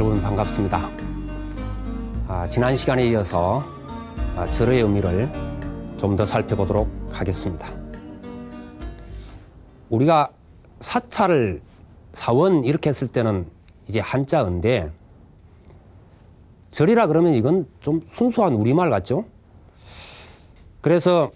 여러분 반갑습니다. 지난 시간에 이어서 절의 의미를 좀 더 살펴보도록 하겠습니다. 우리가 사찰을 사원 이렇게 했을 때는 이제 한자인데 절이라 그러면 이건 좀 순수한 우리말 같죠? 그래서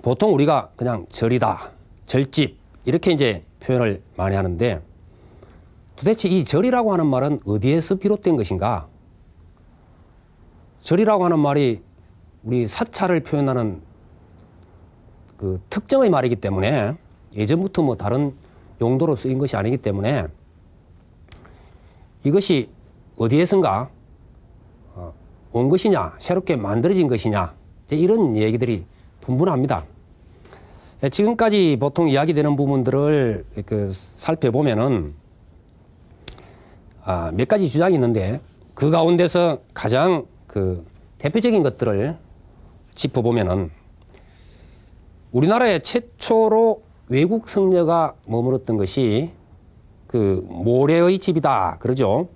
보통 우리가 그냥 절이다, 절집 이렇게 이제 표현을 많이 하는데 도대체 이 절이라고 하는 말은 어디에서 비롯된 것인가? 절이라고 하는 말이 우리 사찰을 표현하는 그 특정의 말이기 때문에 예전부터 뭐 다른 용도로 쓰인 것이 아니기 때문에 이것이 어디에선가 온 것이냐, 새롭게 만들어진 것이냐, 이런 얘기들이 분분합니다. 지금까지 보통 이야기되는 부분들을 살펴보면은 몇 가지 주장이 있는데 그 가운데서 가장 대표적인 것들을 짚어보면은 우리나라의 최초로 외국 성녀가 머물렀던 것이 모래의 집이다 그러죠.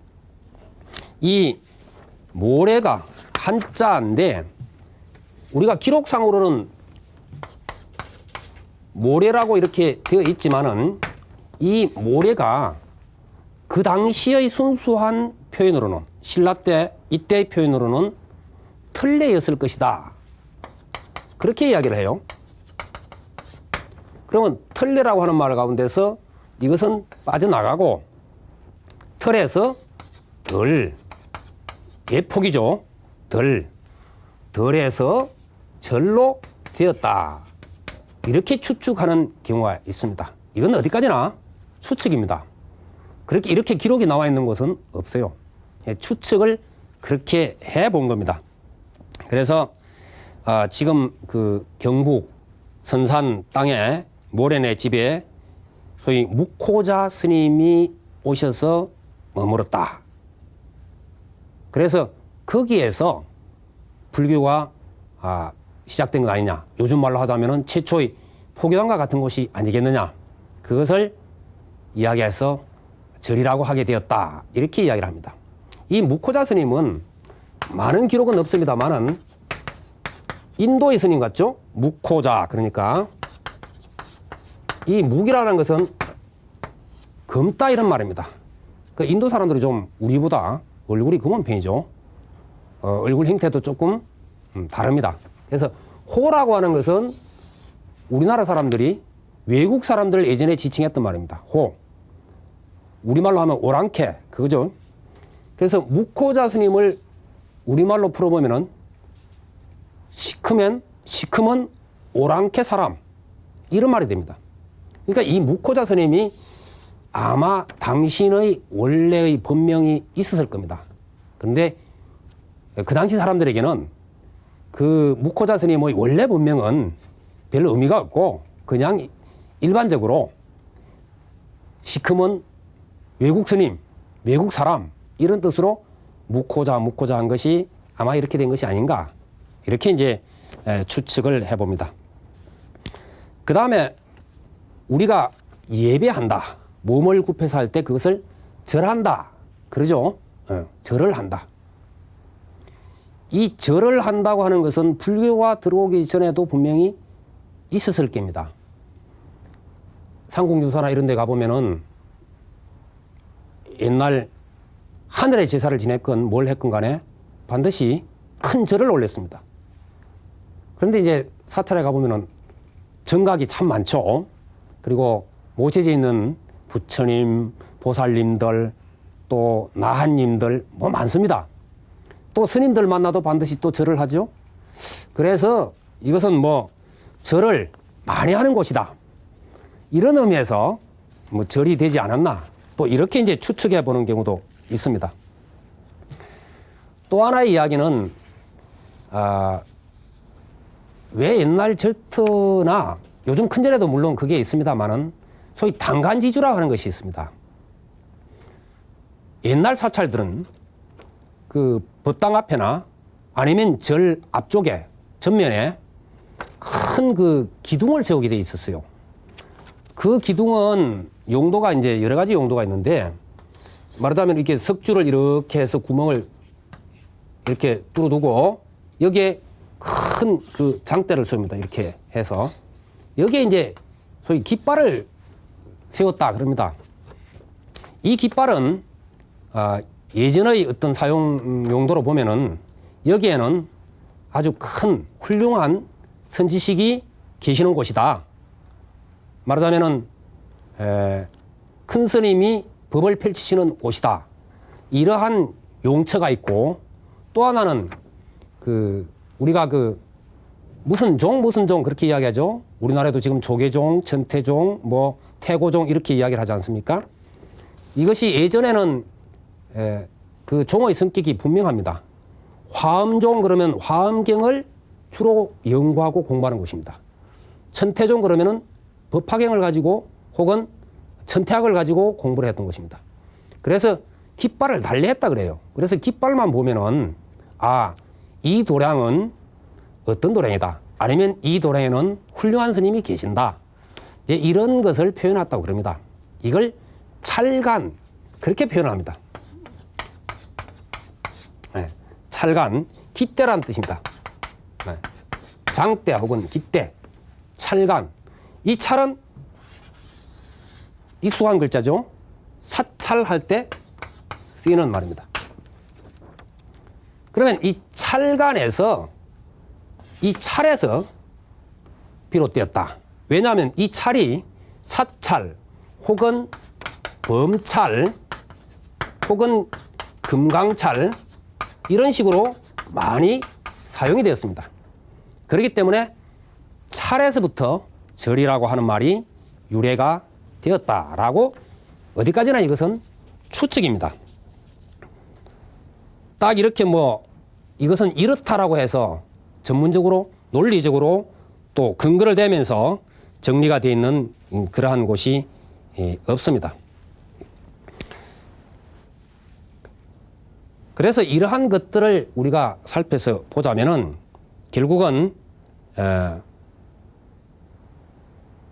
이 모래가 한자인데 우리가 기록상으로는 모래라고 이렇게 되어 있지만은 이 모래가 그 당시의 순수한 표현으로는 신라 때 이때의 표현으로는 틀레였을 것이다. 그렇게 이야기를 해요. 그러면 틀레라고 하는 말 가운데서 이것은 빠져나가고 틀에서 덜, 예폭이죠. 덜에서 절로 되었다. 이렇게 추측하는 경우가 있습니다. 이건 어디까지나 추측입니다. 이렇게 기록이 나와 있는 곳은 없어요. 추측을 그렇게 해본 겁니다. 그래서 지금 경북 선산 땅에 모래내 집에 소위 묵호자 스님이 오셔서 머물었다. 그래서 거기에서 불교가 시작된 것 아니냐. 요즘 말로 하자면은 최초의 포교당과 같은 곳이 아니겠느냐. 그것을 이야기해서 절이라고 하게 되었다. 이렇게 이야기를 합니다. 이 묵호자 스님은 많은 기록은 없습니다만은 인도의 스님 같죠? 묵호자. 그러니까 이 묵이라는 것은 검다 이런 말입니다. 인도 사람들이 좀 우리보다 얼굴이 검은 편이죠. 얼굴 형태도 조금 다릅니다. 그래서 호라고 하는 것은 우리나라 사람들이 외국 사람들을 예전에 지칭했던 말입니다. 호. 우리말로 하면 오랑캐. 그거죠. 그래서 묵호자 스님을 우리말로 풀어보면은 시커먼 오랑캐 사람. 이런 말이 됩니다. 그러니까 이 묵호자 스님이 아마 당신의 원래의 본명이 있었을 겁니다. 그런데 그 당시 사람들에게는 그 묵호자 스님의 원래 본명은 별 의미가 없고 그냥 일반적으로 시커먼 외국 스님, 외국 사람 이런 뜻으로 묵호자 한 것이 아마 이렇게 된 것이 아닌가 이렇게 이제 추측을 해봅니다. 그 다음에 우리가 예배한다. 몸을 굽혀서 할 때 그것을 절한다. 그러죠? 절을 한다. 이 절을 한다고 하는 것은 불교가 들어오기 전에도 분명히 있었을 겁니다. 상공유사나 이런 데 가보면은 옛날 하늘의 제사를 지냈건 뭘 했건 간에 반드시 큰 절을 올렸습니다. 그런데 이제 사찰에 가보면은 정각이 참 많죠. 그리고 모셔져 있는 부처님, 보살님들, 또 나한님들 뭐 많습니다. 또 스님들 만나도 반드시 또 절을 하죠. 그래서 이것은 뭐 절을 많이 하는 곳이다. 이런 의미에서 뭐 절이 되지 않았나. 또 이렇게 이제 추측해 보는 경우도 있습니다. 또 하나의 이야기는 왜 옛날 절터나 요즘 큰절에도 물론 그게 있습니다만은 소위 당간지주라고 하는 것이 있습니다. 옛날 사찰들은 법당 앞에나 아니면 절 앞쪽에 전면에 큰 기둥을 세우게 돼 있었어요. 그 기둥은 용도가 이제 여러 가지 용도가 있는데 말하자면 이렇게 석줄을 이렇게 해서 구멍을 이렇게 뚫어두고 여기에 큰 그 장대를 씁니다. 이렇게 해서 여기에 이제 소위 깃발을 세웠다 그럽니다. 이 깃발은 예전의 어떤 사용 용도로 보면은 여기에는 아주 큰 훌륭한 선지식이 계시는 곳이다. 말하자면은 큰 스님이 법을 펼치시는 곳이다. 이러한 용처가 있고 또 하나는 우리가 무슨 종 그렇게 이야기하죠. 우리나라에도 지금 조계종, 천태종, 뭐 태고종 이렇게 이야기를 하지 않습니까? 이것이 예전에는 그 종의 성격이 분명합니다. 화엄종 그러면 화엄경을 주로 연구하고 공부하는 곳입니다. 천태종 그러면은 법화경을 가지고 혹은 천태학을 가지고 공부를 했던 곳입니다. 그래서 깃발을 달리했다 그래요. 그래서 깃발만 보면은 이 도량은 어떤 도량이다. 아니면 이 도량에는 훌륭한 스님이 계신다. 이제 이런 것을 표현했다고 그럽니다. 이걸 찰간 그렇게 표현합니다. 네, 찰간 깃대라는 뜻입니다. 네, 장대 혹은 깃대, 찰간. 이 찰은 익숙한 글자죠. 사찰할 때 쓰이는 말입니다. 그러면 이 찰간에서 이 찰에서 비롯되었다. 왜냐하면 이 찰이 사찰 혹은 범찰 혹은 금강찰 이런 식으로 많이 사용이 되었습니다. 그렇기 때문에 찰에서부터 절이라고 하는 말이 유래가 되었다라고 어디까지나 이것은 추측입니다. 딱 이렇게 이것은 이렇다라고 해서 전문적으로 논리적으로 또 근거를 대면서 정리가 되어 있는 그러한 곳이 없습니다. 그래서 이러한 것들을 우리가 살펴서 보자면은 결국은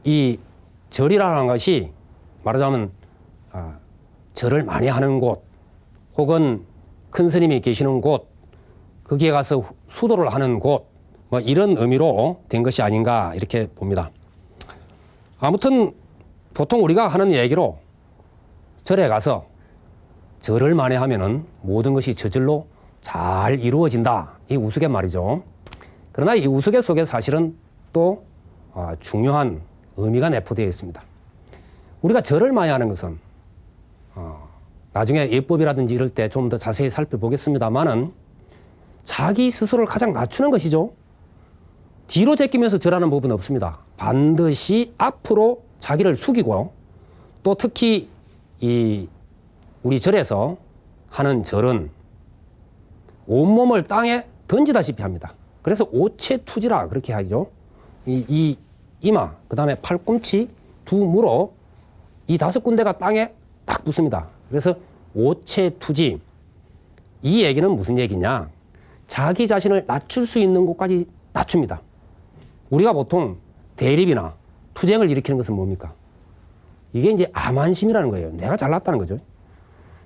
이 절이라는 것이 말하자면 절을 많이 하는 곳 혹은 큰 스님이 계시는 곳 거기에 가서 수도를 하는 곳 이런 의미로 된 것이 아닌가 이렇게 봅니다. 아무튼 보통 우리가 하는 얘기로 절에 가서 절을 많이 하면은 모든 것이 저절로 잘 이루어진다. 이 우스갯말이죠. 그러나 이 우스갯 속에 사실은 또 중요한 의미가 내포되어 있습니다. 우리가 절을 많이 하는 것은 나중에 예법이라든지 이럴 때 좀 더 자세히 살펴보겠습니다만은 자기 스스로를 가장 낮추는 것이죠. 뒤로 제끼면서 절하는 법은 없습니다. 반드시 앞으로 자기를 숙이고 또 특히 우리 절에서 하는 절은 온몸을 땅에 던지다시피 합니다. 그래서 오체투지라 그렇게 하죠. 이 이마, 그 다음에 팔꿈치, 두 무릎 이 5군데가 땅에 딱 붙습니다. 그래서 오체투지. 이 얘기는 무슨 얘기냐? 자기 자신을 낮출 수 있는 곳까지 낮춥니다. 우리가 보통 대립이나 투쟁을 일으키는 것은 뭡니까? 이게 이제 암환심이라는 거예요. 내가 잘났다는 거죠.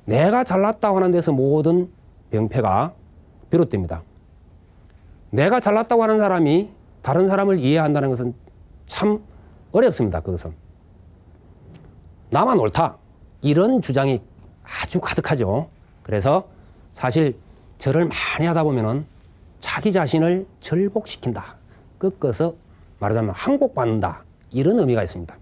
내가 잘났다고 하는 데서 모든 병폐가 비롯됩니다. 내가 잘났다고 하는 사람이 다른 사람을 이해한다는 것은 참 어렵습니다. 그것은. 나만 옳다. 이런 주장이 아주 가득하죠. 그래서 사실 절을 많이 하다 보면은 자기 자신을 절복시킨다. 꺾어서 말하자면 항복받는다. 이런 의미가 있습니다.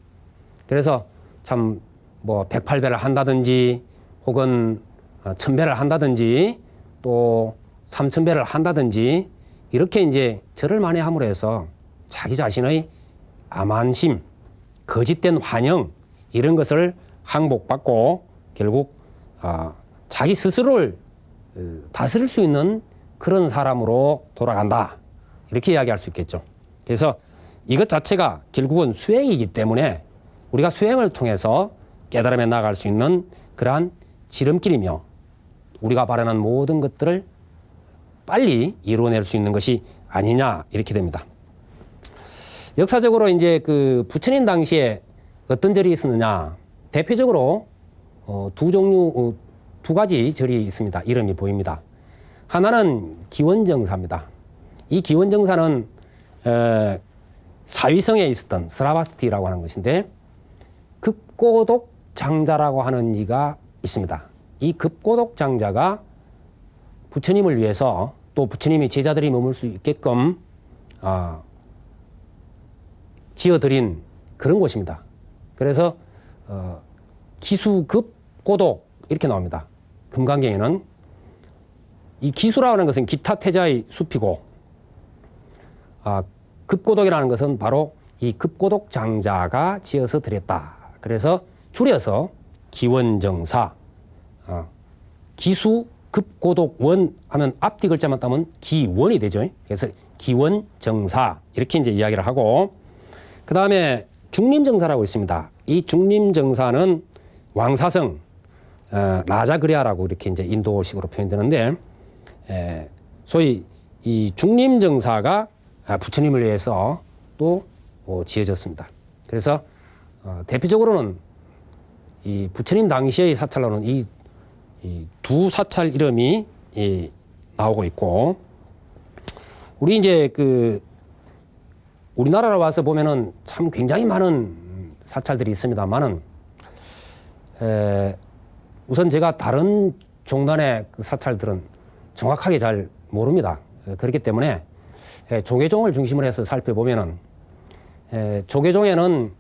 그래서 참 108배를 한다든지 혹은 1000배를 한다든지 또 3000배를 한다든지 이렇게 이제 절을 많이 함으로 해서 자기 자신의 암환심, 거짓된 환영 이런 것을 항복받고 결국 자기 스스로를 다스릴 수 있는 그런 사람으로 돌아간다. 이렇게 이야기할 수 있겠죠. 그래서 이것 자체가 결국은 수행이기 때문에 우리가 수행을 통해서 깨달음에 나아갈 수 있는 그러한 지름길이며 우리가 바라는 모든 것들을 빨리 이루어낼 수 있는 것이 아니냐 이렇게 됩니다. 역사적으로 이제 그 부처님 당시에 어떤 절이 있었느냐? 대표적으로 두 종류 두 가지 절이 있습니다. 이름이 보입니다. 하나는 기원정사입니다. 이 기원정사는 사위성에 있었던 스라바스티라고 하는 것인데 급고독 장자라고 하는 이가 있습니다. 이 급고독 장자가 부처님을 위해서 또 부처님의 제자들이 머물 수 있게끔 지어드린 그런 곳입니다. 그래서 기수급고독 이렇게 나옵니다. 금강경에는 이 기수라고 하는 것은 기타 태자의 숲이고 급고독이라는 것은 바로 이 급고독 장자가 지어서 드렸다. 그래서 줄여서 기원정사, 기수 급고독원 하면 앞뒤 글자만 따면 기원이 되죠. 그래서 기원정사 이렇게 이제 이야기를 하고, 그 다음에 중림정사라고 있습니다. 이 중림정사는 왕사성 라자그리아라고 이렇게 이제 인도식으로 표현되는데, 소위 이 중림정사가 부처님을 위해서 또 지어졌습니다. 그래서 대표적으로는 이 부처님 당시의 사찰로는 이 두 사찰 이름이 나오고 있고, 우리 이제 그 우리나라로 와서 보면은 참 굉장히 많은 사찰들이 있습니다만은 우선 제가 다른 종단의 그 사찰들은 정확하게 잘 모릅니다. 그렇기 때문에 조계종을 중심으로 해서 살펴보면은 조계종에는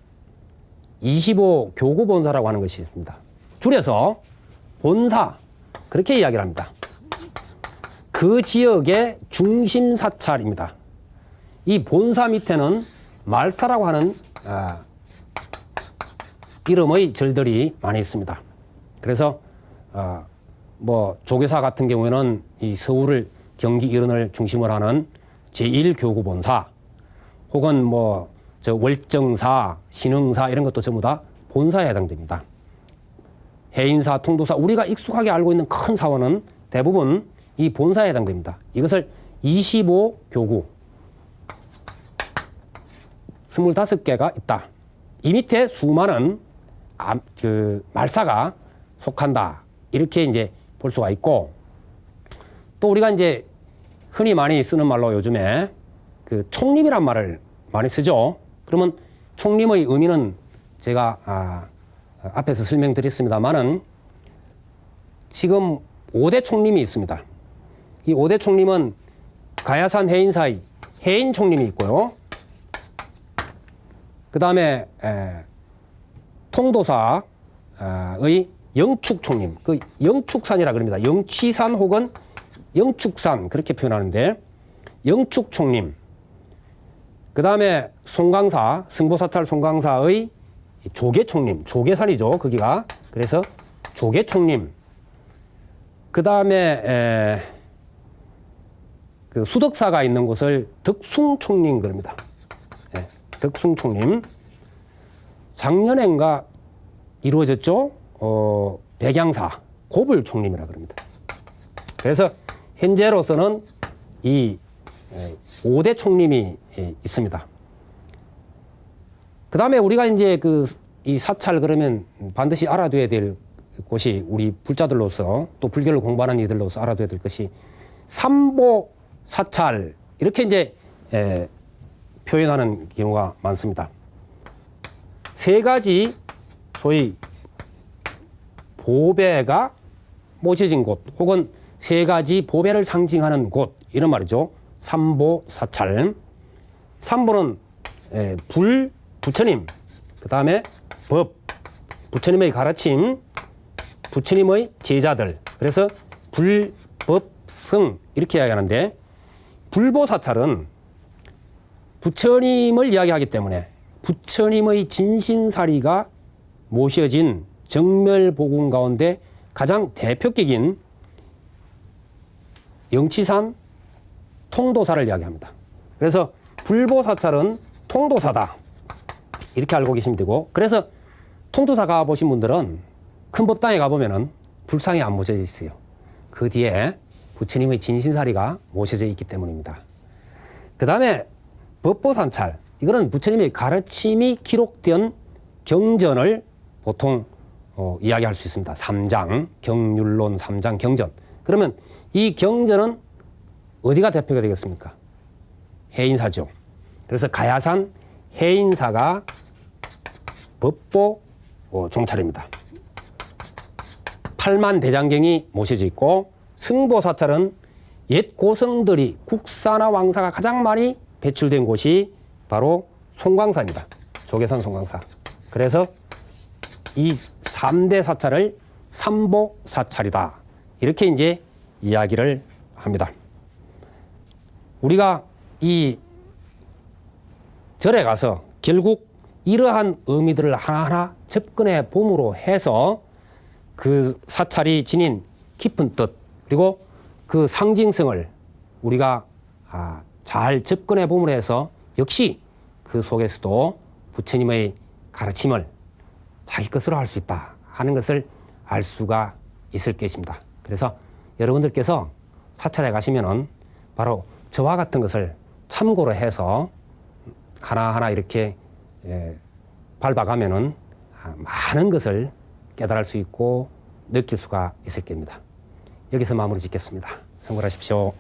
25 교구 본사라고 하는 것이 있습니다. 줄여서 본사 그렇게 이야기를 합니다. 그 지역의 중심 사찰입니다. 이 본사 밑에는 말사라고 하는 이름의 절들이 많이 있습니다. 그래서 뭐 조계사 같은 경우에는 이 서울을 경기 이른을 중심으로 하는 제1교구 본사, 혹은 뭐 저 월정사, 신흥사 이런 것도 전부 다 본사에 해당됩니다. 해인사, 통도사, 우리가 익숙하게 알고 있는 큰 사원은 대부분 이 본사에 해당됩니다. 이것을 25교구 25개가 있다. 이 밑에 수많은 그 말사가 속한다. 이렇게 이제 볼 수가 있고, 또 우리가 이제 흔히 많이 쓰는 말로 요즘에 그 총림이란 말을 많이 쓰죠. 그러면 총림의 의미는 제가 앞에서 설명드렸습니다만은 지금 5대 총림이 있습니다. 이 5대 총림은 가야산 해인사의 해인 총림이 있고요. 그 다음에 통도사의 영축 총림, 그 영축산이라 그럽니다. 영취산 혹은 영축산 그렇게 표현하는데 영축 총림. 그 다음에 송강사, 승보사찰 송강사의 조계총림, 조계산이죠, 거기가. 그래서 조계총림. 그 다음에 그 수덕사가 있는 곳을 덕숭총림 그럽니다. 덕숭총림. 작년엔가 이루어졌죠. 백양사, 고불총림이라 그럽니다. 그래서 현재로서는 이 5대 총림이 있습니다. 그 다음에 우리가 이제 이 사찰 그러면 반드시 알아둬야 될 곳이, 우리 불자들로서 또 불교를 공부하는 이들로서 알아둬야 될 것이 삼보 사찰 이렇게 이제 표현하는 경우가 많습니다. 세 가지 소위 보배가 모셔진 곳, 혹은 세 가지 보배를 상징하는 곳, 이런 말이죠. 삼보 사찰. 삼보는 불, 부처님, 그 다음에 법, 부처님의 가르침, 부처님의 제자들. 그래서 불, 법, 성 이렇게 이야기하는데, 불보사찰은 부처님을 이야기하기 때문에 부처님의 진신사리가 모셔진 정멸복음 가운데 가장 대표격인 영치산 통도사를 이야기합니다. 그래서 불보사찰은 통도사다 이렇게 알고 계시면 되고, 그래서 통도사 가보신 분들은 큰 법당에 가보면은 불상이 안 모셔져 있어요. 그 뒤에 부처님의 진신사리가 모셔져 있기 때문입니다. 그 다음에 법보사찰, 이거는 부처님의 가르침이 기록된 경전을 보통 이야기할 수 있습니다. 3장 경륜론 3장 경전. 그러면 이 경전은 어디가 대표가 되겠습니까? 해인사죠. 그래서 가야산 해인사가 법보 종찰입니다. 8만 대장경이 모셔져 있고 승보사찰은 옛 고성들이 국사나 왕사가 가장 많이 배출된 곳이 바로 송광사입니다. 조계산 송광사. 그래서 이 3대 사찰을 삼보사찰이다. 이렇게 이제 이야기를 합니다. 우리가 이 절에 가서 결국 이러한 의미들을 하나하나 접근해 봄으로 해서 그 사찰이 지닌 깊은 뜻 그리고 그 상징성을 우리가 잘 접근해 봄으로 해서 역시 그 속에서도 부처님의 가르침을 자기 것으로 할 수 있다 하는 것을 알 수가 있을 것입니다. 그래서 여러분들께서 사찰에 가시면은 바로 저와 같은 것을 참고로 해서 하나하나 이렇게 밟아가면은 많은 것을 깨달을 수 있고 느낄 수가 있을 겁니다. 여기서 마무리 짓겠습니다. 성불하십시오.